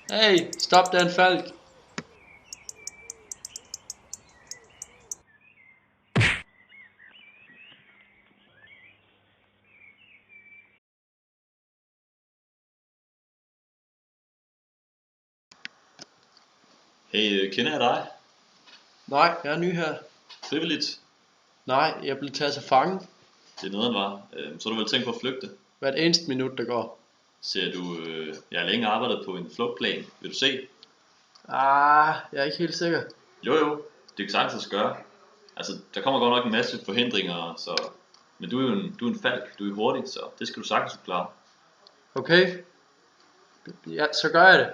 Hey, stop den falk! Hey, kender jeg dig? Nej, jeg er ny her. Frivilligt? Nej, jeg blev taget til fange. Det er noget, var. Så har du vel tænkt på at flygte? Hvert eneste minut, der går. Ser du, jeg har længe arbejdet på en flugtplan. Vil du se? Jeg er ikke helt sikker. Jo, det kan sagtens gøre. Altså, der kommer godt nok en masse forhindringer, men du er en falk, du er hurtig, så det skal du sagtens klare. Okay, ja, så gør jeg det.